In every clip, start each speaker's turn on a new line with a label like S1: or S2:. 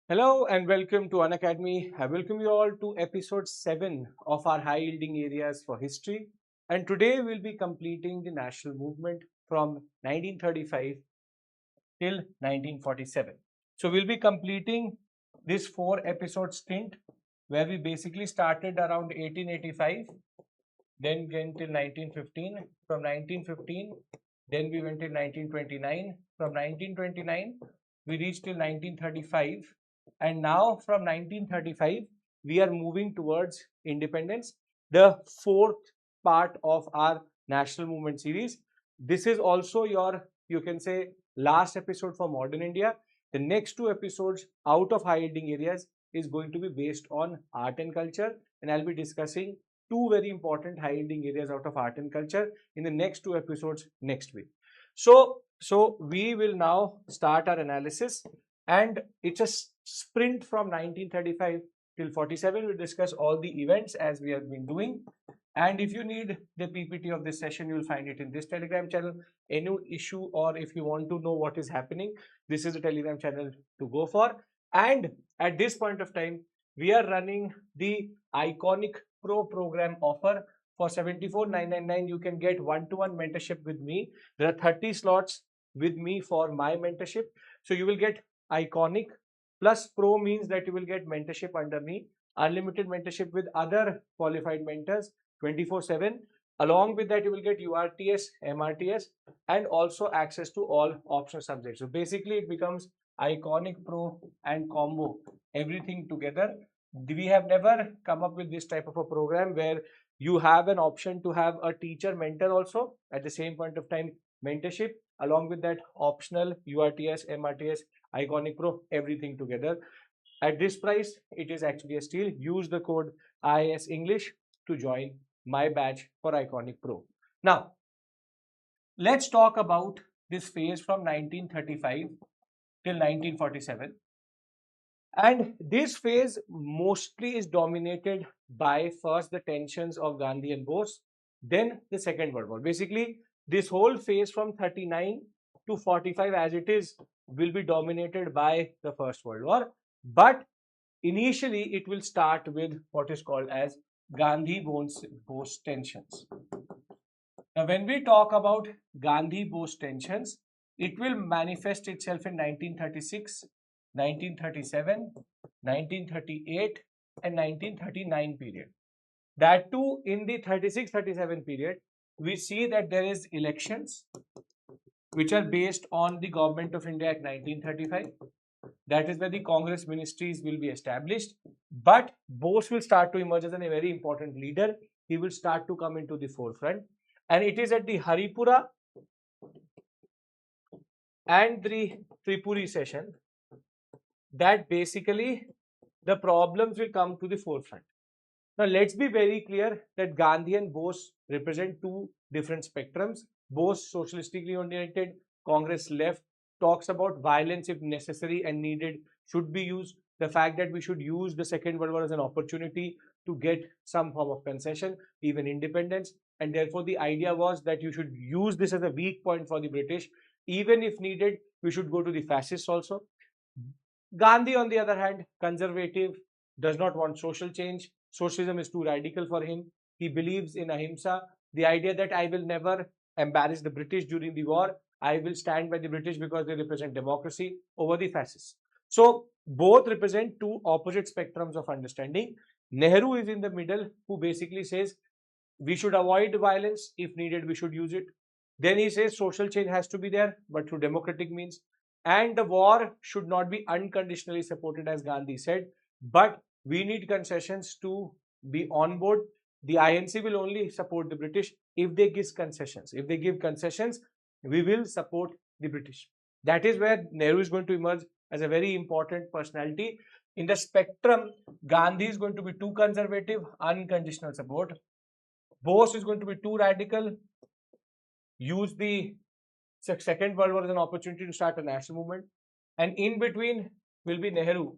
S1: Hello and welcome to Unacademy. I welcome you all to episode 7 of our high yielding areas for history. And today we'll be completing the national movement from 1935 till 1947. So we'll be completing this 4 episode stint where we basically started around 1885, then went till 1915. From 1915, then we went till 1929. From 1929, we reached till 1935. And now from 1935, we are moving towards independence, the fourth part of our national movement series. This is also your, you can say, last episode for modern India. The next 2 episodes out of high yielding areas is going to be based on art and culture, and I'll be discussing two very important high yielding areas out of art and culture in the next 2 episodes next week. So we will now start our analysis, and it's a sprint from 1935 till 47. We'll discuss all the events as we have been doing. And if you need the PPT of this session, you'll find it in this Telegram channel. Any issue or if you want to know what is happening, this is the Telegram channel to go for. And at this point of time, we are running the Iconic Pro program offer. For 74,999, you can get one-to-one mentorship with me. There are 30 slots with me for my mentorship. So you will get Iconic plus Pro means that you will get mentorship under me, unlimited mentorship with other qualified mentors 24/7. Along with that, you will get URTS, MRTS, and also access to all optional subjects. So basically, it becomes Iconic Pro and Combo, everything together. We have never come up with this type of a program where you have an option to have a teacher mentor also at the same point of time, mentorship, along with that optional URTS, MRTS, Iconic Pro, everything together. At this price, it is actually a steal. Use the code IIS English to join my batch for Iconic Pro. Now, let's talk about this phase from 1935 till 1947. And this phase mostly is dominated by first the tensions of Gandhi and Bose, then the Second World War. Basically, this whole phase from 39 to 45 as it is will be dominated by the First World War. But initially, it will start with what is called as Gandhi-Bose tensions. Now, when we talk about Gandhi-Bose tensions, it will manifest itself in 1936, 1937, 1938 and 1939 period. That too, in the 36-37 period, we see that there is elections which are based on the Government of India Act 1935. That is where the Congress ministries will be established. But Bose will start to emerge as a very important leader. He will start to come into the forefront. And it is at the Haripura and the Tripuri session that basically the problems will come to the forefront. Now, let's be very clear that Gandhi and Bose represent two different spectrums. Bose, socialistically oriented, Congress left, talks about violence if necessary and needed should be used. The fact that we should use the Second World War as an opportunity to get some form of concession, even independence. And therefore, the idea was that you should use this as a weak point for the British. Even if needed, we should go to the fascists also. Gandhi, on the other hand, conservative, does not want social change. Socialism is too radical for him. He believes in ahimsa, the idea that I will never embarrass the British during the war. I will stand by the British because they represent democracy over the fascists. So both represent two opposite spectrums of understanding. Nehru is in the middle, who basically says we should avoid violence. If needed, we should use it. Then he says social change has to be there, but through democratic means. And the war should not be unconditionally supported, as Gandhi said, but we need concessions to be on board. The INC will only support the British if they give concessions. If they give concessions, we will support the British. That is where Nehru is going to emerge as a very important personality. In the spectrum, Gandhi is going to be too conservative, unconditional support. Bose is going to be too radical, use the Second World War as an opportunity to start a national movement. And in between will be Nehru,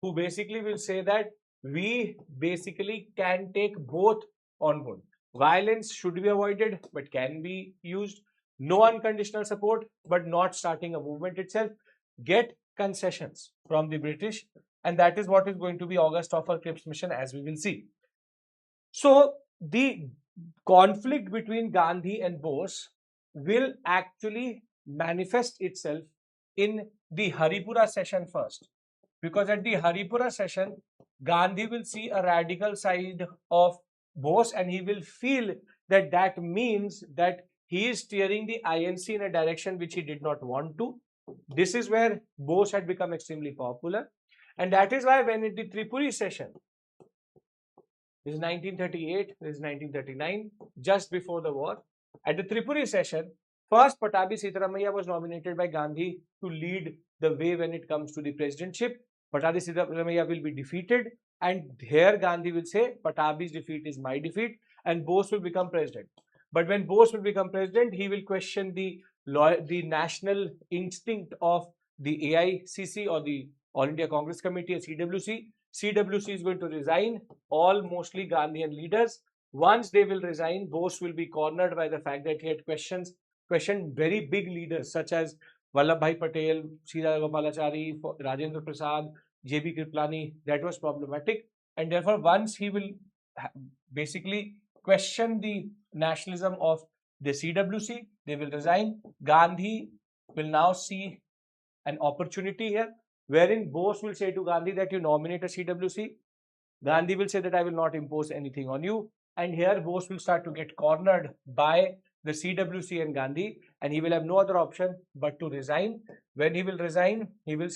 S1: who basically will say that we basically can take both on board. Violence should be avoided, but can be used. No unconditional support, but not starting a movement itself. Get concessions from the British, and that is what is going to be August of our Cripps mission, as we will see. So the conflict between Gandhi and Bose will actually manifest itself in the Haripura session first, because at the Haripura session, Gandhi will see a radical side of Bose, and he will feel that that means that he is steering the INC in a direction which he did not want to. This is where Bose had become extremely popular, and that is why when in the Tripuri session, this is 1938, this is 1939, just before the war. At the Tripuri session, first Patabi Sitaramaiah was nominated by Gandhi to lead the way when it comes to the presidentship. Patabi Sitaramaiah will be defeated, and here Gandhi will say, Patabi's defeat is my defeat, and Bose will become president. But when Bose will become president, he will question the national instinct of the AICC or the All India Congress Committee, CWC. CWC is going to resign, all mostly Gandhian leaders. Once they will resign, Bose will be cornered by the fact that he had questioned very big leaders such as Vallabhbhai Patel, Sridhar Gopalachari, Rajendra Prasad, J.B. Kriplani. That was problematic, and therefore once he will basically question the nationalism of the CWC, they will resign. Gandhi will now see an opportunity here, wherein Bose will say to Gandhi that you nominate a CWC. Gandhi will say that I will not impose anything on you. And here Bose will start to get cornered by the CWC and Gandhi, and he will have no other option but to resign. When he will resign, he will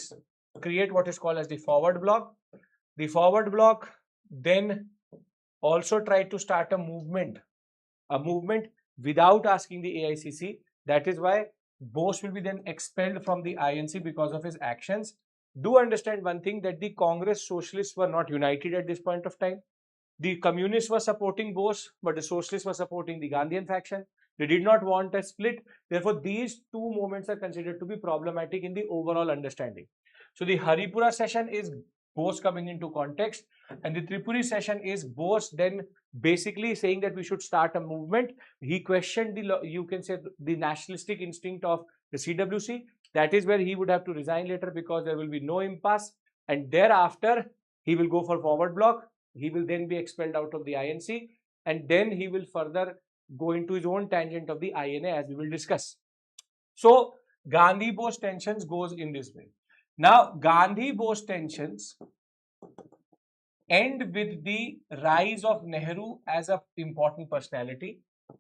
S1: create what is called as the forward bloc. The forward bloc then also tried to start a movement without asking the AICC. That is why Bose will be then expelled from the INC because of his actions. Do understand one thing, that the Congress socialists were not united at this point of time. The communists were supporting Bose, but the socialists were supporting the Gandhian faction. They did not want a split. Therefore, these two movements are considered to be problematic in the overall understanding. So the Haripura session is Bose coming into context, and the Tripuri session is Bose then basically saying that we should start a movement. He questioned the, you can say, the nationalistic instinct of the CWC. That is where he would have to resign later, because there will be no impasse, and thereafter he will go for forward bloc. He will then be expelled out of the INC, and then he will further go into his own tangent of the INA, as we will discuss. So Gandhi-Bose tensions goes in this way. Now Gandhi-Bose tensions end with the rise of Nehru as an important personality,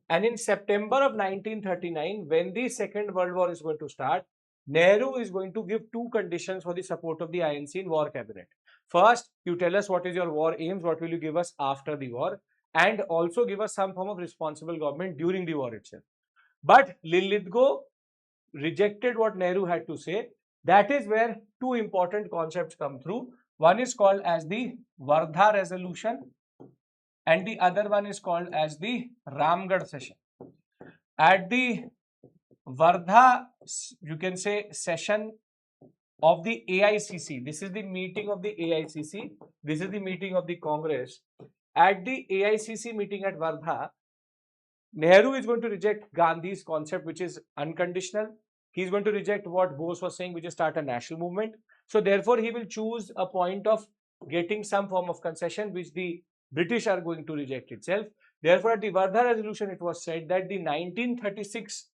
S1: and in September of 1939, when the Second World War is going to start, Nehru is going to give two conditions for the support of the INC in war cabinet. First, you tell us what is your war aims, what will you give us after the war, and also give us some form of responsible government during the war itself. But Lilithgow rejected what Nehru had to say. That is where two important concepts come through. One is called as the Wardha resolution, and the other one is called as the Ramgarh session. At the Wardha, you can say, session of the AICC, this is the meeting of the AICC, this is the meeting of the Congress. At the AICC meeting at Wardha, Nehru is going to reject Gandhi's concept, which is unconditional. He is going to reject what Bose was saying, which is start a national movement. So therefore, he will choose a point of getting some form of concession, which the British are going to reject itself. Therefore, at the Wardha resolution, it was said that the 1936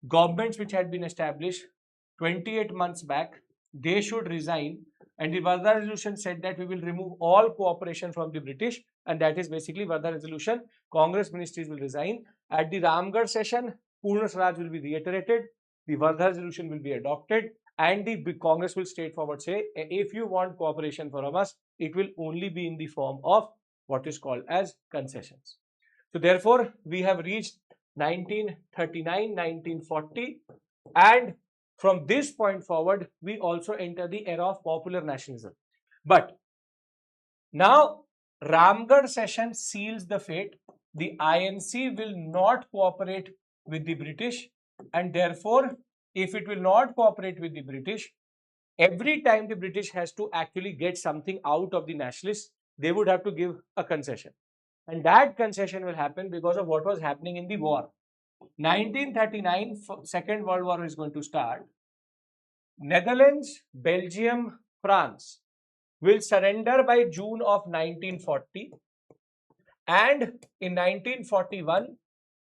S1: governments which had been established 28 months back, they should resign, and the Wardha resolution said that we will remove all cooperation from the British, and that is basically Wardha resolution. Congress ministries will resign. At the Ramgarh session, Purna Swaraj will be reiterated, the Wardha resolution will be adopted, and the Congress will straightforward say, if you want cooperation from us, it will only be in the form of what is called as concessions. So therefore, we have reached 1939, 1940, and from this point forward, we also enter the era of popular nationalism. But now, Ramgarh session seals the fate. The INC will not cooperate with the British, and therefore, if it will not cooperate with the British, every time the British has to actually get something out of the nationalists, they would have to give a concession. And that concession will happen because of what was happening in the war. 1939, Second World War is going to start. Netherlands, Belgium, France will surrender by June of 1940, and in 1941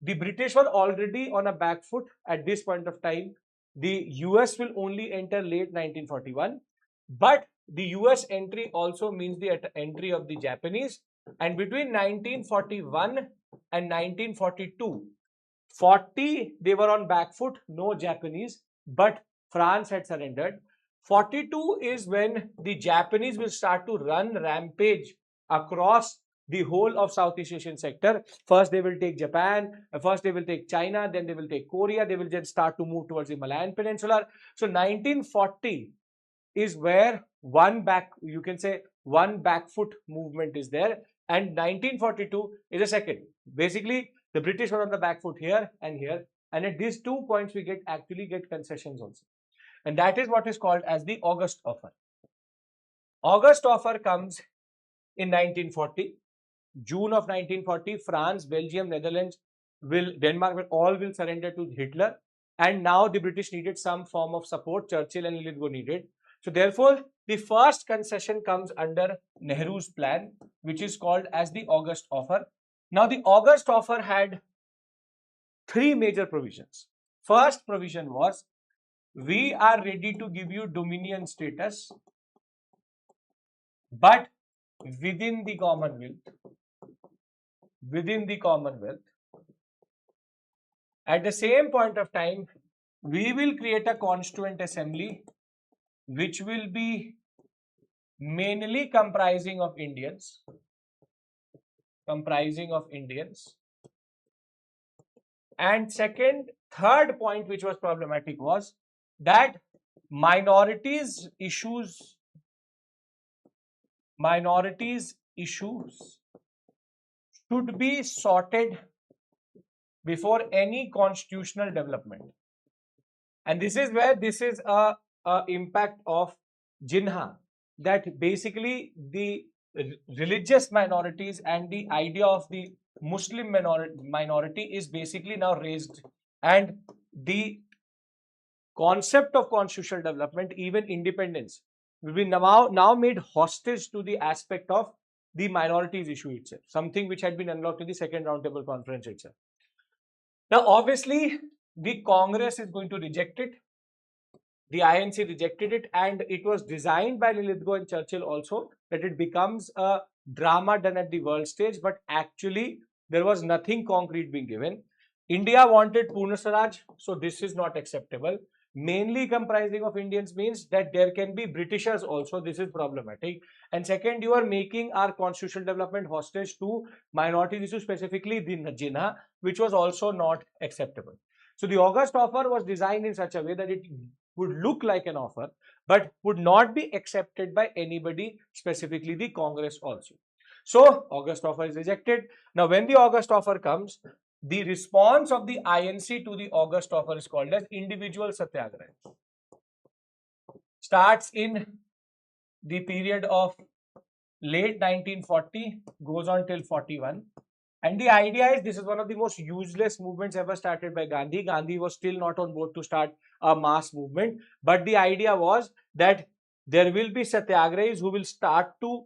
S1: the British were already on a back foot at this point of time. The US will only enter late 1941, but the US entry also means the entry of the Japanese, and between 1941 and 1942, 40 they were on back foot, no Japanese, but France had surrendered. 42 is when the Japanese will start to run rampage across the whole of Southeast Asian sector. First they will take Japan, first they will take China, then they will take Korea, they will just start to move towards the Malayan Peninsula. So 1940 is where one back foot movement is there, and 1942 is a second. Basically the British were on the back foot here and here, and at these 2 points we actually get concessions also, and that is what is called as the August offer. August offer comes in 1940. June of 1940, France, Belgium, Netherlands, Denmark will surrender to Hitler, and now the British needed some form of support. Churchill and Lithgow needed. So therefore, the first concession comes under Nehru's plan, which is called as the August offer. Now, the August offer had three major provisions. First provision was, we are ready to give you dominion status, but within the Commonwealth. At the same point of time, we will create a constituent assembly which will be mainly comprising of Indians. And third point which was problematic was that minorities issues should be sorted before any constitutional development. And this is where this is a impact of Jinnah, that basically the religious minorities and the idea of the Muslim minority is basically now raised, and the concept of constitutional development, even independence, will be now made hostage to the aspect of the minorities issue itself, something which had been unlocked in the second roundtable conference itself. Now, obviously, the Congress is going to reject it. The INC rejected it, and it was designed by Lithgow and Churchill also that it becomes a drama done at the world stage, but actually there was nothing concrete being given. India wanted Purna Swaraj, so this is not acceptable. Mainly comprising of Indians means that there can be Britishers also. This is problematic. And second, you are making our constitutional development hostage to minorities issue, specifically the Jinnah, which was also not acceptable. So the August offer was designed in such a way that it would look like an offer, but would not be accepted by anybody, specifically the Congress also. So August offer is rejected. Now, when the August offer comes, the response of the INC to the August offer is called as individual satyagraha. Starts in the period of late 1940, goes on till 41. And the idea is, this is one of the most useless movements ever started by Gandhi. Gandhi was still not on board to start a mass movement. But the idea was that there will be satyagrahis who will start to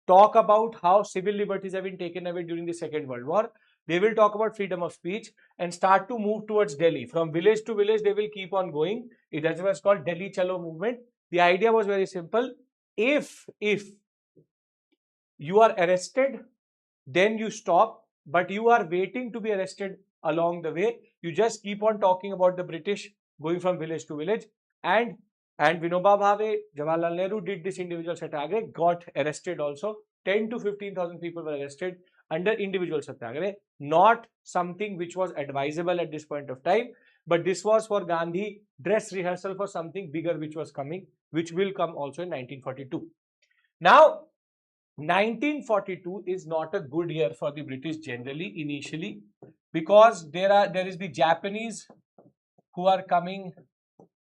S1: talk about how civil liberties have been taken away during the Second World War. They will talk about freedom of speech and start to move towards Delhi. From village to village, they will keep on going. That's what's called Delhi Chalo movement. The idea was very simple. If you are arrested, then you stop, but you are waiting to be arrested along the way. You just keep on talking about the British going from village to village. And Vinoba Bhave, Jawaharlal Nehru did this individual satyagraha, got arrested also. 10 to 15,000 people were arrested under individual satyagraha. Not something which was advisable at this point of time, but this was for Gandhi dress rehearsal for something bigger which was coming, which will come also in 1942. Now, 1942 is not a good year for the British generally, initially, because there is the Japanese who are coming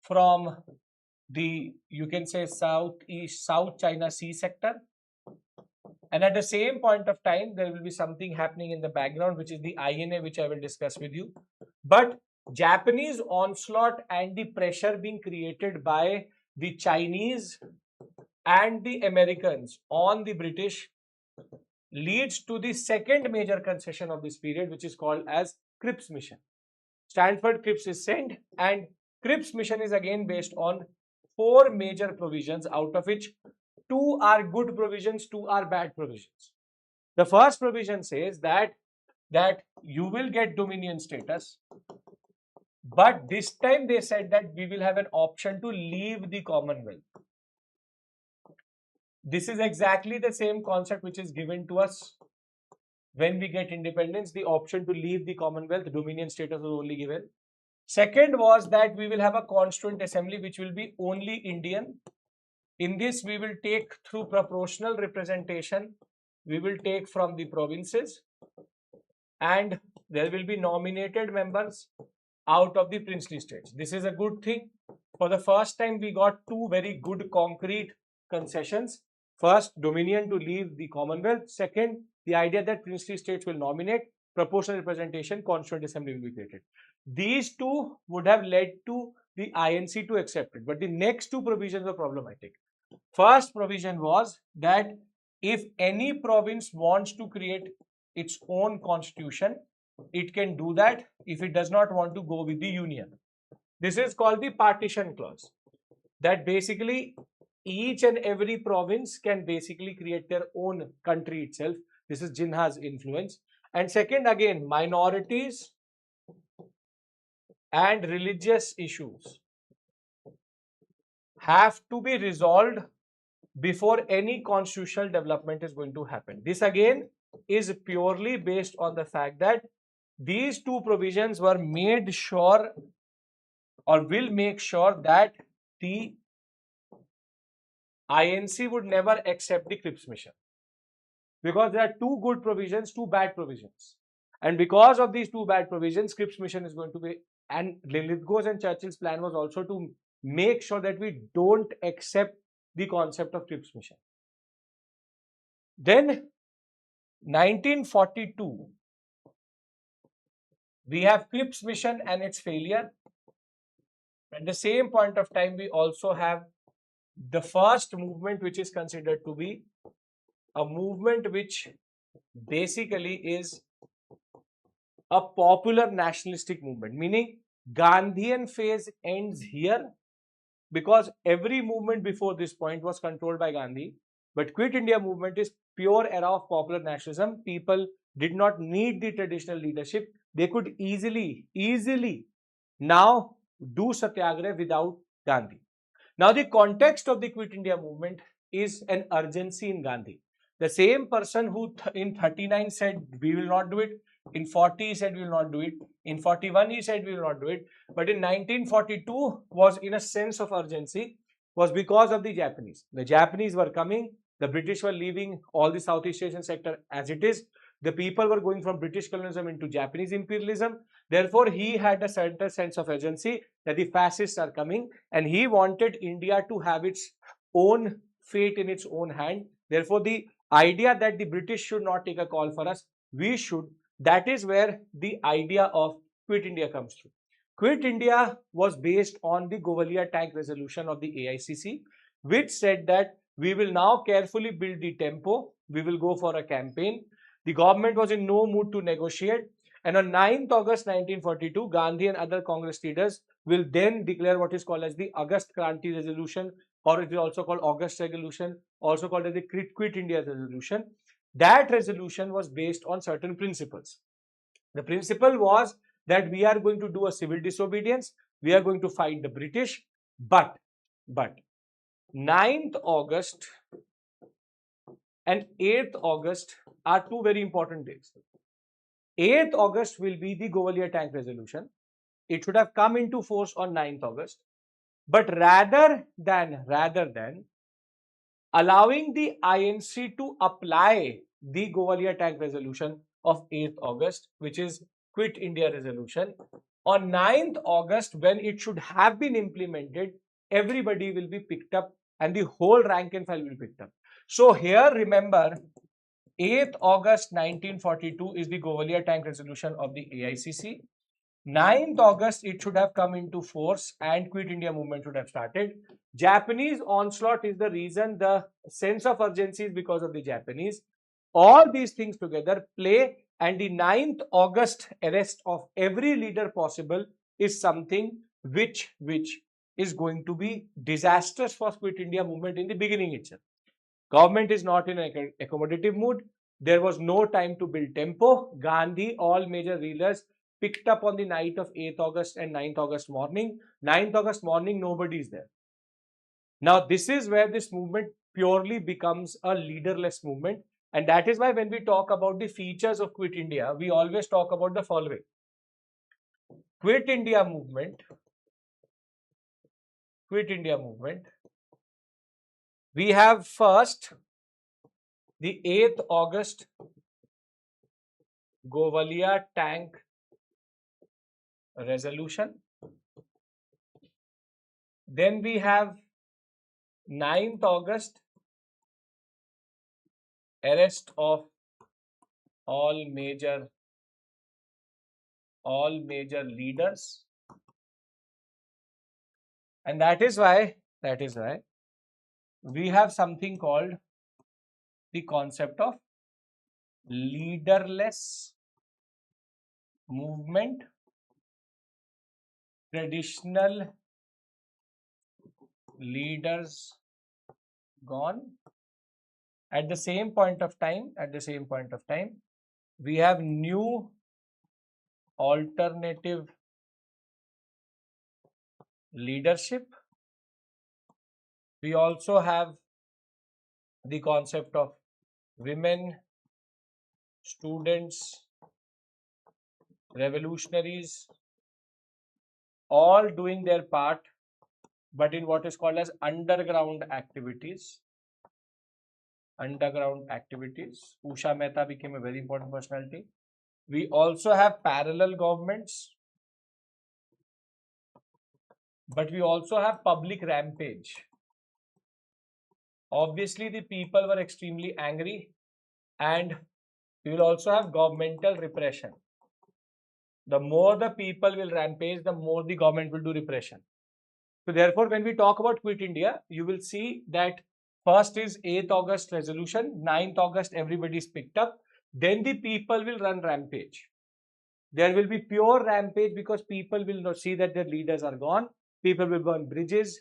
S1: from the, you can say, South China Sea sector. And at the same point of time, there will be something happening in the background, which is the INA, which I will discuss with you. But Japanese onslaught and the pressure being created by the Chinese and the Americans on the British leads to the second major concession of this period, which is called as Cripps mission. Stanford Cripps is sent, and Cripps mission is again based on four major provisions, out of which two are good provisions, two are bad provisions. The first provision says that you will get dominion status, but this time they said that we will have an option to leave the Commonwealth. This is exactly the same concept which is given to us when we get independence. The option to leave the Commonwealth, dominion status was only given. Second was that we will have a constituent assembly which will be only Indian. In this, we will take through proportional representation. We will take from the provinces, and there will be nominated members out of the princely states. This is a good thing. For the first time, we got two very good concrete concessions. First, dominion to leave the Commonwealth. Second, the idea that princely states will nominate, proportional representation, constituent assembly will be created. These two would have led to the INC to accept it, but the next two provisions were problematic. First provision was that if any province wants to create its own constitution, it can do that if it does not want to go with the union. This is called the partition clause, that basically each and every province can basically create their own country itself. This is Jinnah's influence. And second, again, minorities and religious issues have to be resolved before any constitutional development is going to happen. This again is purely based on the fact that these two provisions were made sure, or will make sure, that the INC would never accept the Cripps mission, because there are two good provisions, two bad provisions, and because of these two bad provisions, Cripps mission is going to be. And Lithgow's and Churchill's plan was also to make sure that we don't accept the concept of Cripps mission. Then 1942, we have Cripps mission and its failure. At the same point of time, we also have the first movement, which is considered to be a movement which basically is a popular nationalistic movement, meaning Gandhian phase ends here, because every movement before this point was controlled by Gandhi. But Quit India movement is pure era of popular nationalism. People did not need the traditional leadership. They could easily now do satyagraha without Gandhi. Now, the context of the Quit India movement is an urgency in Gandhi. The same person who in 39 said we will not do it, in 40 he said we will not do it, in 41 he said we will not do it, but in 1942 was in a sense of urgency, was because of the Japanese. The Japanese were coming, the British were leaving all the Southeast Asian sector as it is. The people were going from British colonialism into Japanese imperialism. Therefore, he had a certain sense of urgency that the fascists are coming, and he wanted India to have its own fate in its own hand. Therefore, the idea that the British should not take a call for us, we should, that is where the idea of Quit India comes through. Quit India was based on the Govalia Tank resolution of the AICC, which said that we will now carefully build the tempo, we will go for a campaign. The government was in no mood to negotiate, and on 9th August 1942, Gandhi and other Congress leaders will then declare what is called as the August Kranti Resolution, or it is also called August Resolution, also called as the Quit India Resolution. That resolution was based on certain principles. The principle was that we are going to do a civil disobedience, we are going to fight the British, but 9th August and 8th August are two very important days. 8th August will be the Govalia Tank resolution. It should have come into force on 9th August. But rather than allowing the INC to apply the Govalia Tank resolution of 8th August, which is Quit India resolution, on 9th August, when it should have been implemented, everybody will be picked up and the whole rank and file will be picked up. So here, remember, 8th August 1942 is the Govalia Tank resolution of the AICC. 9th August, it should have come into force and Quit India movement should have started. Japanese onslaught is the reason, the sense of urgency is because of the Japanese. All these things together play, and the 9th August arrest of every leader possible is something which is going to be disastrous for Quit India movement in the beginning itself. Government is not in an accommodative mood. There was no time to build tempo. Gandhi, all major leaders picked up on the night of 8th August and 9th August morning. 9th August morning, nobody is there. Now, this is where this movement purely becomes a leaderless movement. And that is why when we talk about the features of Quit India, we always talk about the following. Quit India movement, we have first the 8th August Govalia tank resolution. Then we have 9th August arrest of all major leaders, and that is why we have something called the concept of leaderless movement. Traditional leaders gone. At the same point of time, we have new alternative leadership. We also have the concept of women, students, revolutionaries, all doing their part, but in what is called as underground activities. Usha Mehta became a very important personality. We also have parallel governments, but we also have public rampage. Obviously, the people were extremely angry, and we will also have governmental repression. The more the people will rampage, the more the government will do repression. So therefore, when we talk about Quit India, you will see that first is 8th August resolution, 9th August everybody is picked up, then the people will run rampage. There will be pure rampage because people will not see that their leaders are gone. People will burn bridges,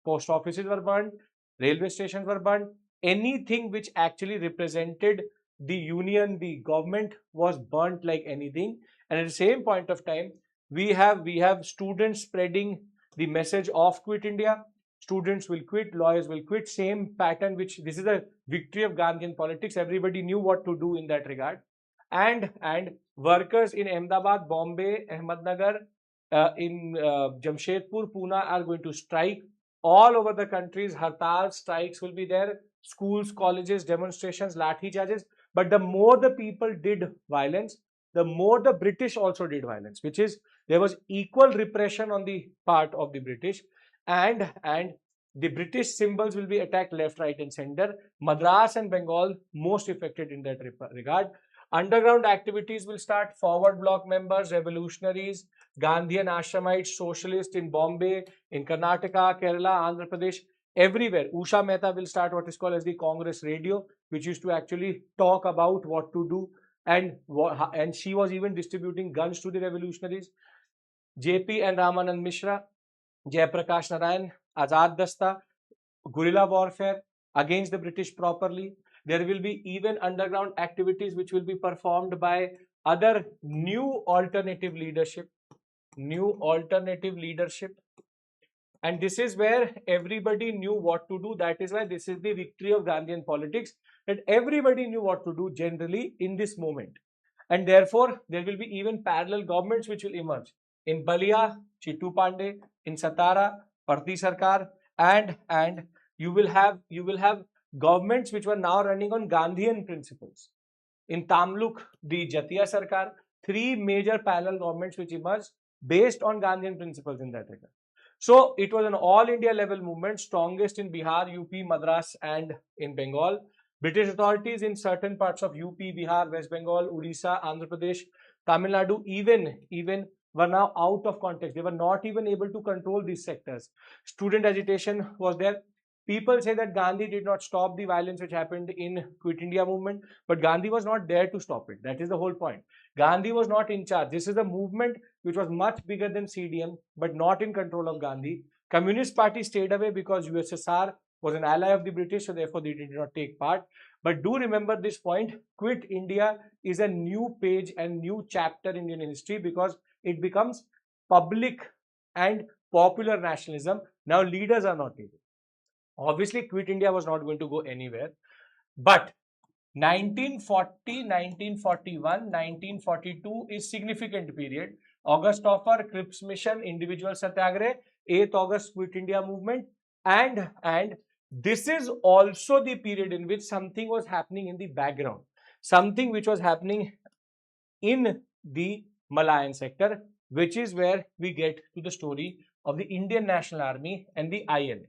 S1: post offices were burned, railway stations were burned. Anything which actually represented the union, the government, was burnt like anything. And at the same point of time, we have students spreading the message of Quit India. Students will quit, lawyers will quit. Same pattern, which this is a victory of Gandhian politics. Everybody knew what to do in that regard. And workers in Ahmedabad, Bombay, Ahmednagar, in Jamshedpur, Pune are going to strike. All over the countries, hartal strikes will be there. Schools, colleges, demonstrations, lathi charges. But the more the people did violence, the more the British also did violence, which is there was equal repression on the part of the British, and the British symbols will be attacked left, right, and center. Madras and Bengal most affected in that regard. Underground activities will start. Forward bloc members, revolutionaries, Gandhian Ashramites, socialists in Bombay, in Karnataka, Kerala, Andhra Pradesh, everywhere. Usha Mehta will start what is called as the Congress Radio, which used to actually talk about what to do, and she was even distributing guns to the revolutionaries. JP and Ramanand Mishra, Jayaprakash Narayan, Azad Dasta, guerrilla warfare against the British properly. There will be even underground activities which will be performed by other new alternative leadership. And this is where everybody knew what to do. That is why this is the victory of Gandhian politics, that everybody knew what to do generally in this moment. And therefore, there will be even parallel governments which will emerge. In Balia, Chittu Pandey; in Satara, Parthi Sarkar, and you will have governments which were now running on Gandhian principles. In Tamluk, the Jatiya Sarkar, three major parallel governments which emerged based on Gandhian principles in that regard. So it was an all India level movement, strongest in Bihar, UP, Madras, and in Bengal. British authorities in certain parts of UP, Bihar, West Bengal, Odisha, Andhra Pradesh, Tamil Nadu, even were now out of context. They were not even able to control these sectors. Student agitation was there. People say that Gandhi did not stop the violence which happened in Quit India movement, but Gandhi was not there to stop it. That is the whole point. Gandhi was not in charge. This is a movement which was much bigger than CDM, but not in control of Gandhi. Communist Party stayed away because USSR was an ally of the British, so therefore they did not take part. But do remember this point, Quit India is a new page and new chapter in Indian history because it becomes public and popular nationalism. Now leaders are not able. Obviously, Quit India was not going to go anywhere. But 1940, 1941, 1942 is significant period. August offer, Cripps mission, individual satyagrah, 8th August Quit India movement, and this is also the period in which something was happening in the background, something which was happening in the Malayan sector, which is where we get to the story of the Indian National Army and the INA.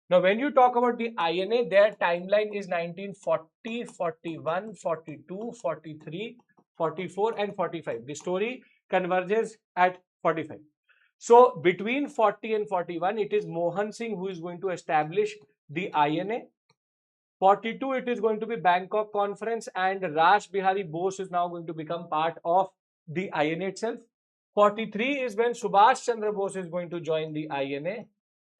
S1: Now, when you talk about the INA, their timeline is 1940, 41, 42, 43, 44 and 45. The story converges at 45. So, between 40 and 41, it is Mohan Singh who is going to establish the INA. 42, it is going to be Bangkok Conference, and Raj Bihari Bose is now going to become part of the INA itself. 43 is when Subhash Chandra Bose is going to join the INA.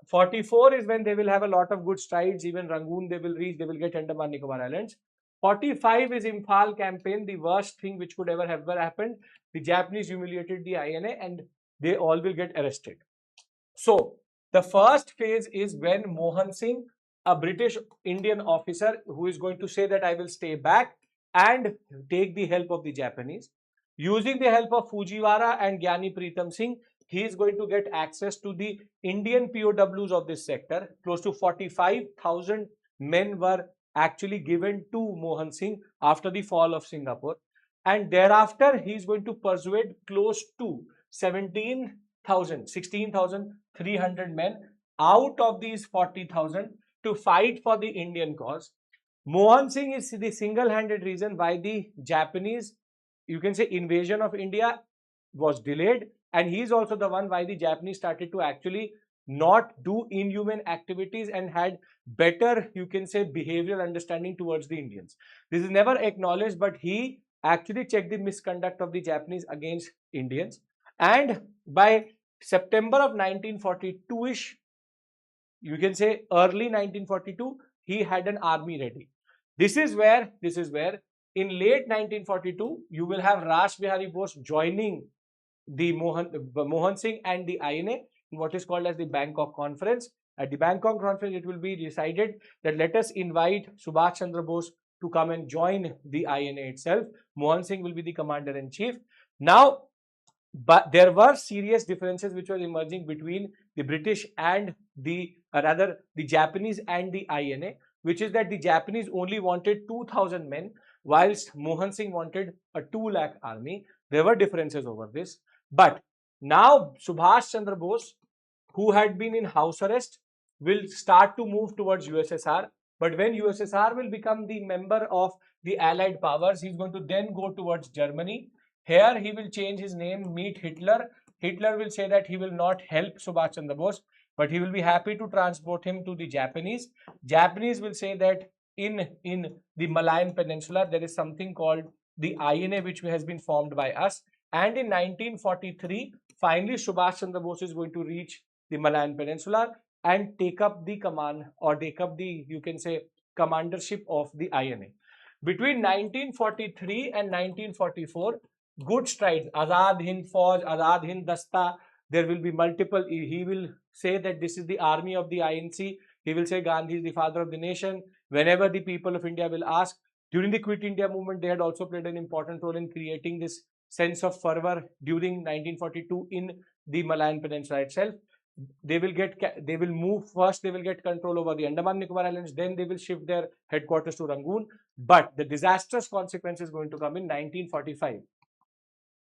S1: 44 is when they will have a lot of good strides, even Rangoon they will reach, they will get Andaman Nicobar Islands. 45 is Imphal campaign, the worst thing which could ever have happened. The Japanese humiliated the INA and they all will get arrested. So, the first phase is when Mohan Singh, a British Indian officer who is going to say that I will stay back and take the help of the Japanese. Using the help of Fujiwara and Gyani Pritam Singh, he is going to get access to the Indian POWs of this sector. Close to 45,000 men were actually given to Mohan Singh after the fall of Singapore. And thereafter, he is going to persuade close to 16,300 men out of these 40,000 to fight for the Indian cause. Mohan Singh is the single-handed reason why the Japanese, you can say, invasion of India was delayed, and he is also the one why the Japanese started to actually not do inhuman activities and had better, you can say, behavioral understanding towards the Indians. This is never acknowledged, but he actually checked the misconduct of the Japanese against Indians. And by September of 1942-ish, you can say early 1942, he had an army ready. This is where in late 1942, you will have Raj Bihari Bose joining the Mohan Singh and the INA in what is called as the Bangkok Conference. At the Bangkok Conference, it will be decided that let us invite Subhash Chandra Bose to come and join the INA itself. Mohan Singh will be the commander-in-chief. Now, but there were serious differences which were emerging between the British and the Japanese and the INA, which is that the Japanese only wanted 2,000 men, whilst Mohan Singh wanted a 2 lakh army. There were differences over this. But now Subhash Chandra Bose, who had been in house arrest, will start to move towards USSR. But when USSR will become the member of the Allied powers, he's going to then go towards Germany. Here he will change his name, meet Hitler. Hitler will say that he will not help Subhash Chandra Bose, but he will be happy to transport him to the Japanese. Japanese will say that in the Malayan Peninsula, there is something called the INA, which has been formed by us. And in 1943, finally, Subhash Chandra Bose is going to reach the Malayan Peninsula and take up the command, or take up the, you can say, commandership of the INA. Between 1943 and 1944, good strides, Azad Hind Fauj, Azad Hind Dasta, there will be multiple. He will say that this is the army of the INC. He will say Gandhi is the father of the nation. Whenever the people of India will ask, during the Quit India movement, they had also played an important role in creating this sense of fervor during 1942 in the Malayan Peninsula itself. They will move first, they will get control over the Andaman Nicobar Islands, then they will shift their headquarters to Rangoon. But the disastrous consequence is going to come in 1945.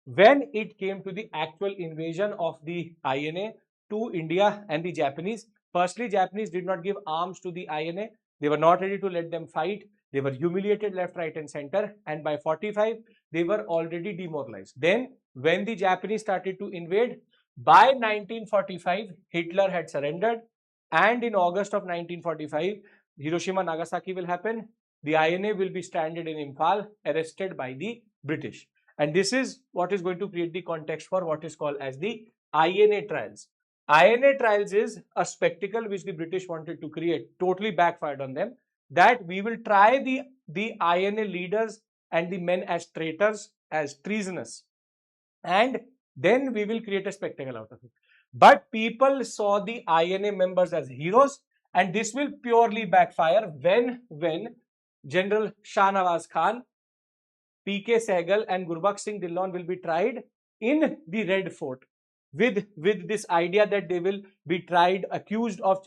S1: When it came to the actual invasion of the INA to India and the Japanese, firstly, Japanese did not give arms to the INA. They were not ready to let them fight. They were humiliated left, right and center. And by 45, they were already demoralized. Then when the Japanese started to invade. By 1945, Hitler had surrendered, and in August of 1945, Hiroshima Nagasaki will happen. The INA will be stranded in Imphal, arrested by the British. And this is what is going to create the context for what is called as the INA trials. INA trials is a spectacle which the British wanted to create, totally backfired on them, that we will try the INA leaders and the men as traitors, as treasonous, and then we will create a spectacle out of it. But people saw the INA members as heroes, and this will purely backfire when General Shah Nawaz Khan, P.K. Sehgal and Gurbakh Singh Dhillon will be tried in the Red Fort with this idea that they will be tried, accused of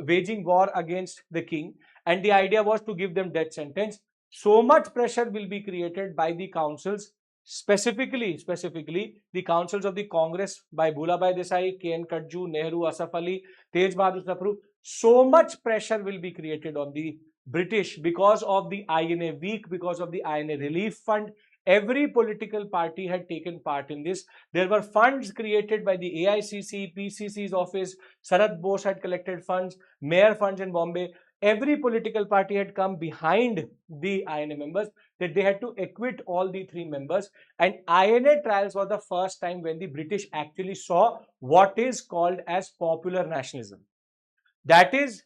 S1: waging war against the king, and the idea was to give them death sentence. So much pressure will be created by the councils, specifically the councils of the Congress by Bhulabhai Desai, K.N. Kadju, Nehru, Asaf Ali, Tej Bahadur Sapru. So much pressure will be created on the British because of the INA week, because of the INA relief fund. Every political party had taken part in this. There were funds created by the AICC, PCC's office. Sarat Bose had collected funds, mayor funds in Bombay. Every political party had come behind the INA members, that they had to acquit all the three members. And INA trials was the first time when the British actually saw what is called as popular nationalism. That is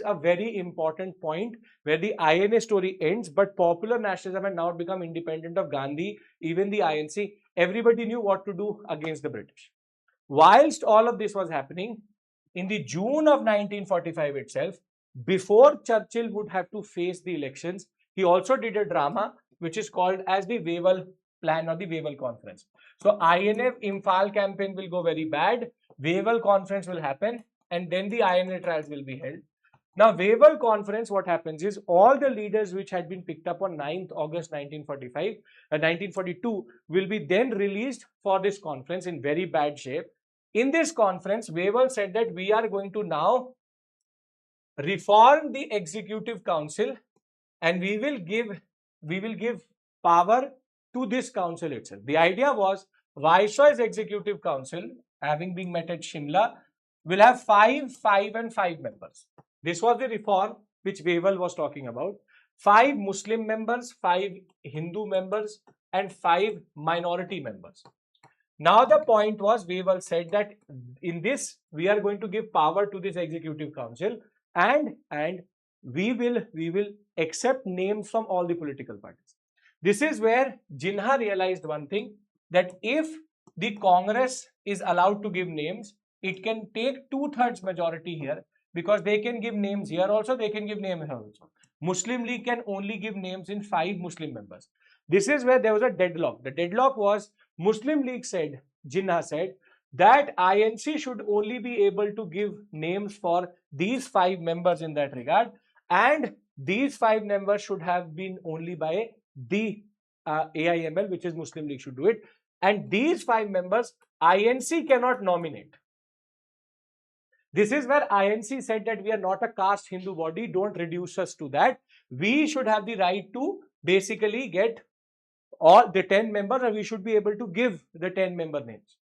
S1: a very important point where the INA story ends, but popular nationalism had now become independent of Gandhi, even the INC. Everybody knew what to do against the British. Whilst all of this was happening, in the June of 1945 itself, before Churchill would have to face the elections, he also did a drama which is called as the Wavell Plan or the Wavell Conference. So INA Imphal campaign will go very bad, Wavell Conference will happen, and then the INA trials will be held. Now, Wavell Conference, what happens is all the leaders which had been picked up on 9th August 1942 will be then released for this conference in very bad shape. In this conference, Wavell said that we are going to now reform the Executive Council, and we will give power to this council itself. The idea was Viceroy's Executive Council, having been met at Shimla, will have 5 members. This was the reform which Wavell was talking about. 5 Muslim members, 5 Hindu members, and 5 minority members. Now the point was, Wavell said that in this we are going to give power to this Executive Council, and we will accept names from all the political parties. This is where Jinnah realized one thing, that if the Congress is allowed to give names, it can take 2/3 majority here, because they can give names here also, they can give names here also. Muslim League can only give names in 5 Muslim members. This is where there was a deadlock. The deadlock was Muslim League said, Jinnah said, that INC should only be able to give names for these 5 members in that regard, and these 5 members should have been only by the AIML, which is Muslim League, should do it, and these 5 members INC cannot nominate. This is where INC said that we are not a caste Hindu body, don't reduce us to that. We should have the right to basically get all the 10 members, and we should be able to give the 10 member names.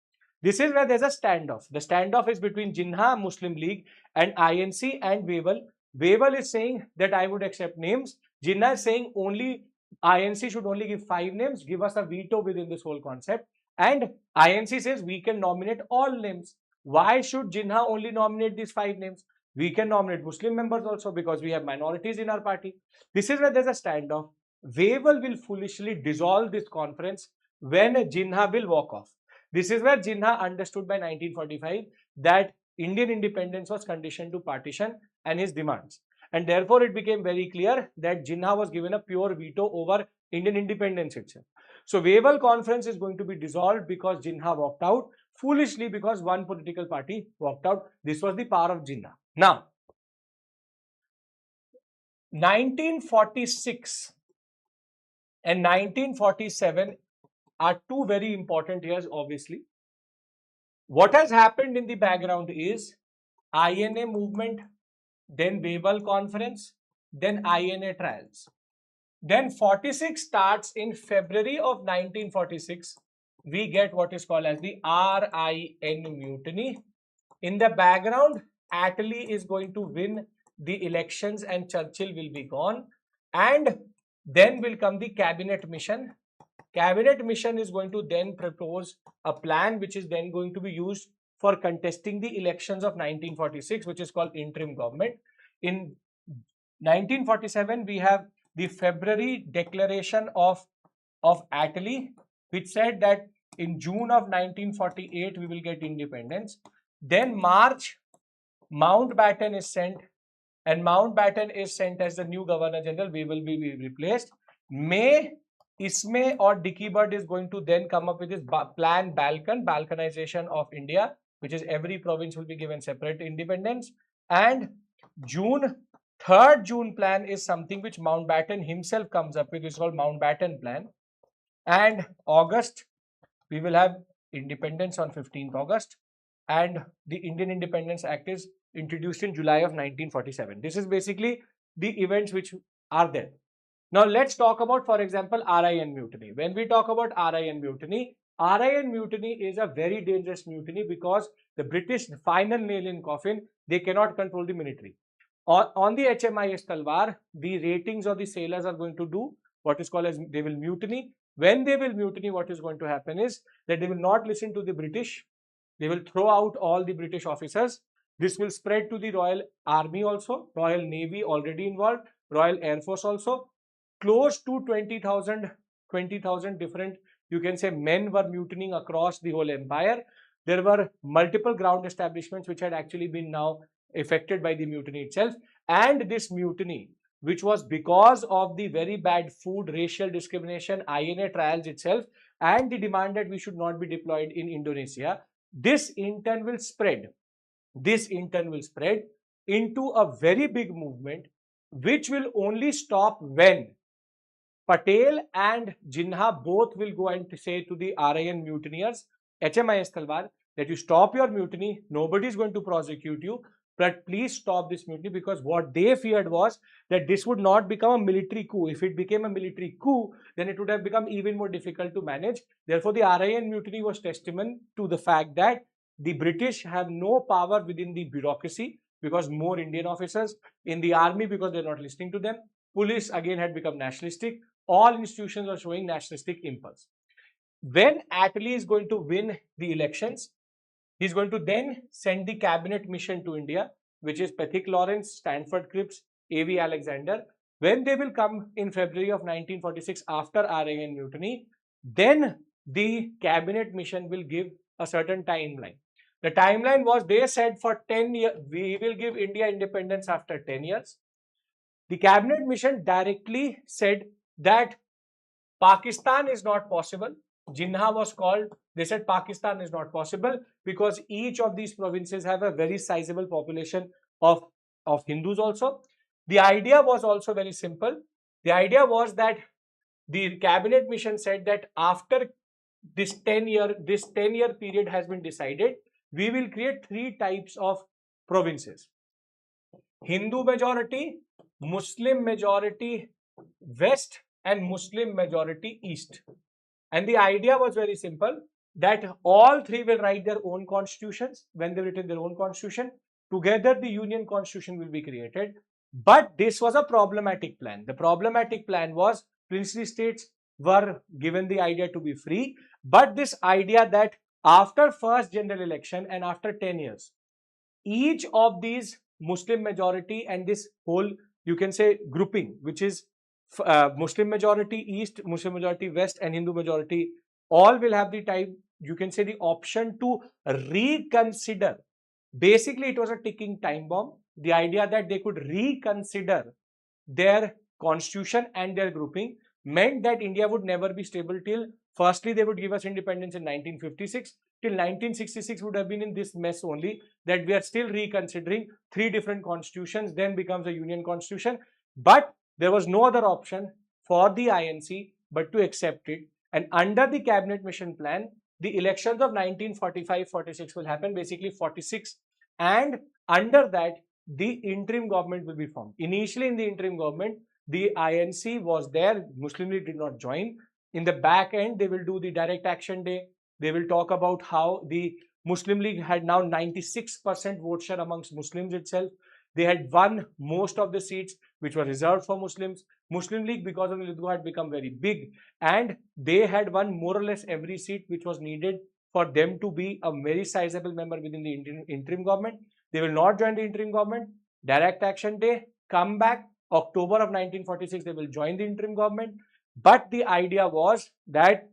S1: This is where there's a standoff. The standoff is between Jinnah, Muslim League, and INC and Wavell. Wavell is saying that I would accept names. Jinnah is saying only INC should only give 5 names, give us a veto within this whole concept. And INC says we can nominate all names. Why should Jinnah only nominate these 5 names? We can nominate Muslim members also, because we have minorities in our party. This is where there's a standoff. Wavell will foolishly dissolve this conference when Jinnah will walk off. This is where Jinnah understood by 1945 that Indian independence was conditioned to partition and his demands. And therefore, it became very clear that Jinnah was given a pure veto over Indian independence itself. So, Wavell Conference is going to be dissolved because Jinnah walked out, foolishly because one political party walked out. This was the power of Jinnah. Now, 1946 and 1947 are 2 very important years, obviously. What has happened in the background is INA movement, then Wavell Conference, then INA trials. Then 46 starts in February of 1946 we get what is called as the RIN mutiny. In the background, Attlee is going to win the elections and Churchill will be gone. And then will come the cabinet mission. Cabinet mission is going to then propose a plan which is then going to be used for contesting the elections of 1946, which is called interim government. In 1947, we have the February declaration of Attlee, which said that in June of 1948 we will get independence. Then March, Mountbatten is sent, and Mountbatten is sent as the new Governor General. We will be replaced. May, Ismay or Dickey Bird is going to then come up with this plan balkanization of India, which is every province will be given separate independence. And June, 3rd June plan is something which Mountbatten himself comes up with. It's called Mountbatten plan. And August, we will have independence on 15th August. And the Indian Independence Act is introduced in July of 1947. This is basically the events which are there. Now let's talk about, for example, RIN mutiny. When we talk about RIN mutiny is a very dangerous mutiny because the British final nail in coffin, they cannot control the military. On the HMIS Talwar, the ratings of the sailors are going to do what is called as they will mutiny. When they will mutiny, what is going to happen is that they will not listen to the British. They will throw out all the British officers. This will spread to the Royal Army also, Royal Navy already involved, Royal Air Force also. Close to 20,000 different, you can say, men were mutinying across the whole empire. There were multiple ground establishments which had actually been now affected by the mutiny itself. And this mutiny, which was because of the very bad food, racial discrimination, INA trials itself, and the demand that we should not be deployed in Indonesia, this in turn will spread. This in turn will spread into a very big movement, which will only stop when Patel and Jinnah both will go and say to the RIN mutineers, HMIS Talwar, that you stop your mutiny, nobody is going to prosecute you, but please stop this mutiny, because what they feared was that this would not become a military coup. If it became a military coup, then it would have become even more difficult to manage. Therefore, the RIN mutiny was testament to the fact that the British have no power within the bureaucracy, because more Indian officers in the army, because they're not listening to them. Police again had become nationalistic. All institutions are showing nationalistic impulse. When Attlee is going to win the elections, he's going to then send the cabinet mission to India, which is Pethick Lawrence, Stanford Cripps, A.V. Alexander. When they will come in February of 1946 after RIN mutiny, then the cabinet mission will give a certain timeline. The timeline was, they said for 10 years, we will give India independence after 10 years. The cabinet mission directly said that Pakistan is not possible. Jinnah was called. They said Pakistan is not possible because each of these provinces have a very sizable population of Hindus also. The idea was also very simple. The idea was that the cabinet mission said that after this 10-year period has been decided, we will create 3 types of provinces: Hindu majority, Muslim majority West, and Muslim majority East. And the idea was very simple, that all 3 will write their own constitutions. When they written their own constitution, together the union constitution will be created. But this was a problematic plan. The problematic plan was princely states were given the idea to be free, but this idea that after first general election and after 10 years, each of these Muslim majority and this whole, you can say, grouping, which is Muslim majority East, Muslim majority West, and Hindu majority, all will have the time, you can say, the option to reconsider. Basically, it was a ticking time bomb. The idea that they could reconsider their constitution and their grouping meant that India would never be stable till, firstly, they would give us independence in 1956. Till 1966 would have been in this mess only, that we are still reconsidering 3 different constitutions, then becomes a union constitution. But there was no other option for the INC but to accept it. And under the cabinet mission plan, the elections of 1945-46 will happen, basically 46. And under that, the interim government will be formed. Initially in the interim government, the INC was there, Muslim League did not join. In the back end, they will do the direct action day. They will talk about how the Muslim League had now 96% vote share amongst Muslims itself. They had won most of the seats which were reserved for Muslims. Muslim League, because of the Lidgo, had become very big, and they had won more or less every seat which was needed for them to be a very sizable member within the interim government. They will not join the interim government. Direct action day, come back, October of 1946, they will join the interim government. But the idea was that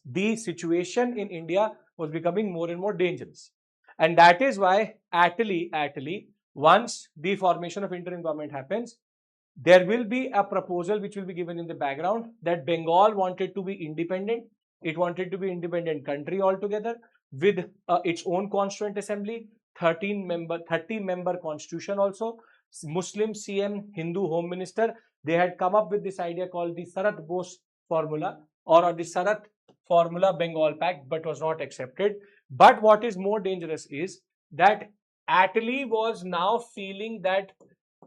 S1: the situation in India was becoming more and more dangerous. And that is why, actually, once the formation of interim government happens, there will be a proposal which will be given in the background that Bengal wanted to be independent. It wanted to be independent country altogether with its own constituent assembly, 30 member constitution also, Muslim CM, Hindu home minister. They had come up with this idea called the Sarat Bose formula or the Sarat formula Bengal Pact, but was not accepted. But what is more dangerous is that Attlee was now feeling that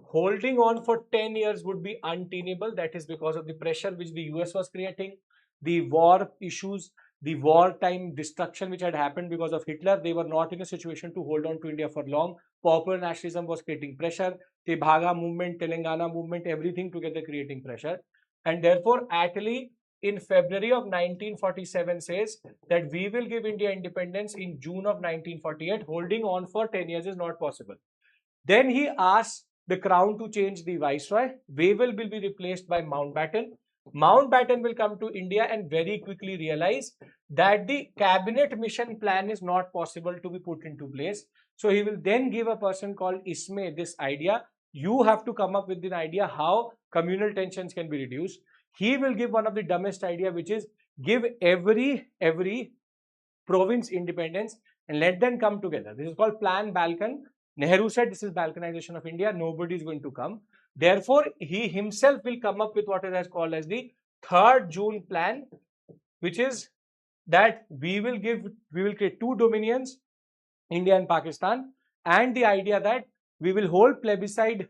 S1: holding on for 10 years would be untenable. That is because of the pressure which the US was creating, the war issues, the wartime destruction which had happened because of Hitler. They were not in a situation to hold on to India for long. Popular nationalism was creating pressure. The Bhaga movement, Telangana movement, everything together creating pressure. And therefore, Attlee in February of 1947 says that we will give India independence in June of 1948. Holding on for 10 years is not possible. Then he asks the crown to change the viceroy. Wavell will be replaced by Mountbatten. Mountbatten will come to India and very quickly realize that the cabinet mission plan is not possible to be put into place. So he will then give a person called Ismay this idea. You have to come up with an idea how communal tensions can be reduced. He will give one of the dumbest idea, which is give every province independence and let them come together. This is called Plan Balkan. Nehru said this is balkanization of India. Nobody is going to come. Therefore, he himself will come up with what is called as the 3rd June plan, which is that we will create two dominions, India and Pakistan, and the idea that we will hold plebiscite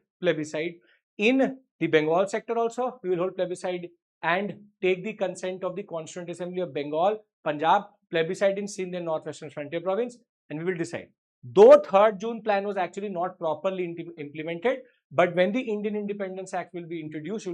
S1: in the Bengal sector also. We will hold plebiscite and take the consent of the Constituent Assembly of Bengal, Punjab, plebiscite in Sindh and Northwestern Frontier Province, and we will decide. Though 3rd June plan was actually not properly implemented, but when the Indian Independence Act will be introduced,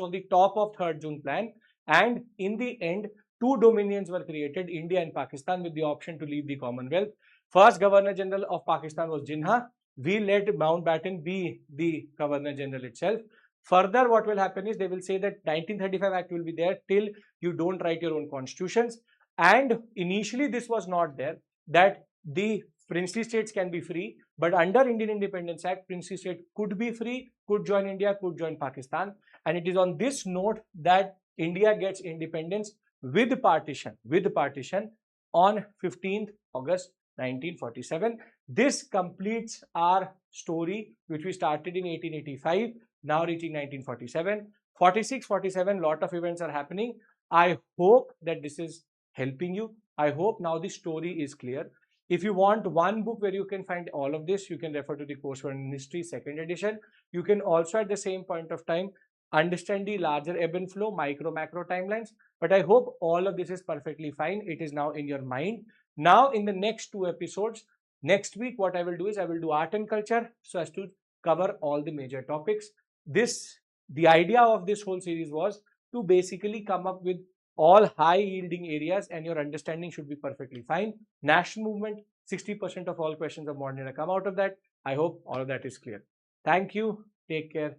S1: on the top of 3rd June plan, and in the end, two dominions were created, India and Pakistan, with the option to leave the Commonwealth. First Governor General of Pakistan was Jinnah. We let Mountbatten be the Governor General itself. Further, what will happen is they will say that 1935 Act will be there till you don't write your own constitutions. And initially this was not there, that the princely states can be free, but under Indian Independence Act, princely state could be free, could join India, could join Pakistan. And it is on this note that India gets independence with partition on 15th August 1947. This completes our story, which we started in 1885, now reaching 1947. 46, 47, lot of events are happening. I hope that this is helping you. I hope now the story is clear. If you want one book where you can find all of this, you can refer to the Coursework in History 2nd edition. You can also at the same point of time understand the larger ebb and flow, macro timelines. But I hope all of this is perfectly fine. It is now in your mind. Now in the next 2 episodes, next week what I will do is I will do art and culture so as to cover all the major topics. The idea of this whole series was to basically come up with all high yielding areas, and your understanding should be perfectly fine. National movement, 60% of all questions of modern era come out of that. I hope all of that is clear. Thank you. Take care.